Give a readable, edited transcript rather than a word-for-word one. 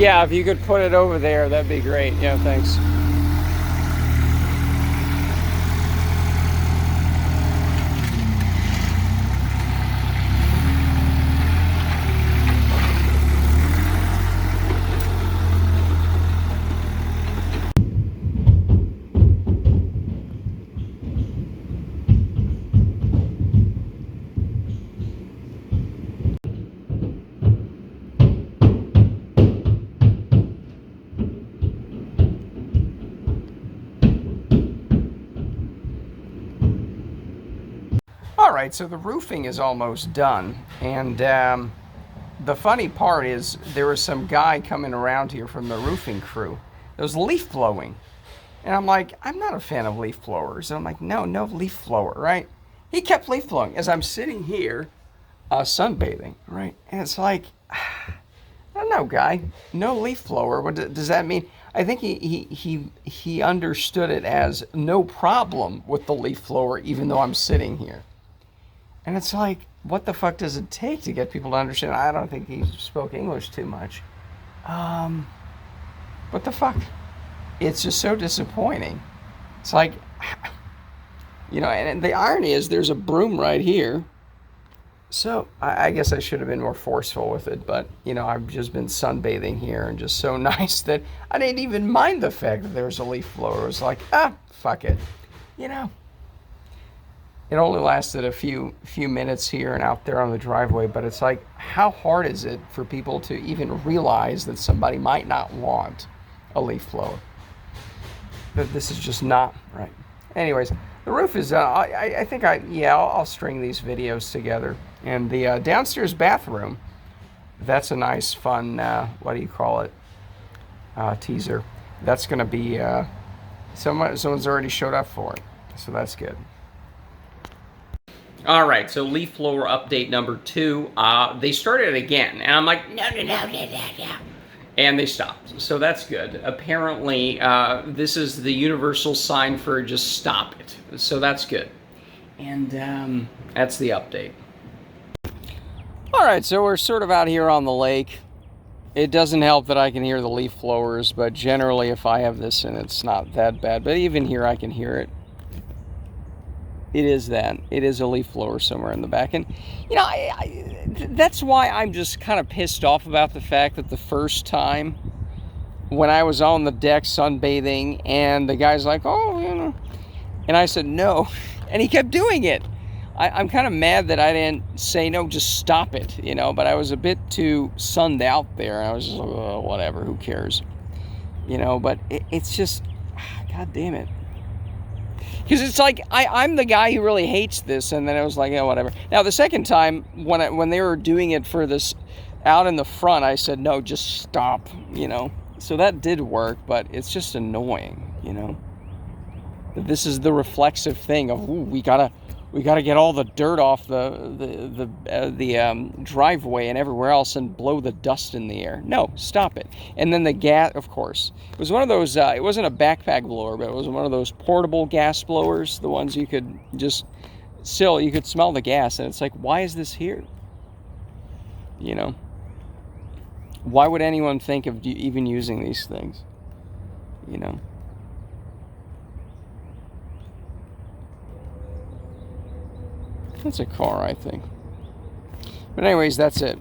Yeah, if you could put it over there, that'd be great. Yeah, thanks. All right, so the roofing is almost done, and the funny part is there was some guy coming around here from the roofing crew that was leaf blowing, and I'm like, I'm not a fan of leaf blowers. And I'm like, no leaf blower, right? He kept leaf blowing as I'm sitting here, sunbathing, right? And it's like, I don't know, guy, no leaf blower. What does that mean? I think he understood it as no problem with the leaf blower, even though I'm sitting here. And it's like, what the fuck does it take to get people to understand? I don't think he spoke English too much. What the fuck? It's just so disappointing. It's like, and the irony is there's a broom right here. So I guess I should have been more forceful with it, but, I've just been sunbathing here and just so nice that I didn't even mind the fact that there was a leaf blower. It was like, fuck it. It only lasted a few minutes here and out there on the driveway, but it's like, how hard is it for people to even realize that somebody might not want a leaf blower? That this is just not right. Anyways, the roof is, I think I'll string these videos together. And the downstairs bathroom, that's a nice, fun, what do you call it, teaser. That's going to be, someone's already showed up for it, so that's good. All right, so leaf blower update number 2. They started it again, and I'm like, no. And they stopped, so that's good. Apparently, this is the universal sign for just stop it, so that's good. And that's the update. All right, so we're sort of out here on the lake. It doesn't help that I can hear the leaf blowers, but generally if I have this in, it's not that bad. But even here, I can hear it. It is that. It is a leaf blower somewhere in the back. And, that's why I'm just kind of pissed off about the fact that the first time when I was on the deck sunbathing and the guy's like, and I said no, and he kept doing it. I'm kind of mad that I didn't say no, just stop it, but I was a bit too sunned out there. And I was just like, oh, whatever, who cares? But it's just, God damn it. Because it's like, I'm the guy who really hates this, and then I was like, whatever. Now, the second time, when they were doing it for this out in the front, I said, no, just stop, So that did work, but it's just annoying, This is the reflexive thing of, we gotta get all the dirt off the driveway and everywhere else and blow the dust in the air. No, stop it. And then the gas, of course. It was one of those, it wasn't a backpack blower, but it was one of those portable gas blowers, the ones you could just, still, you could smell the gas. And it's like, why is this here? Why would anyone think of even using these things? That's a car, I think. But anyways, that's it.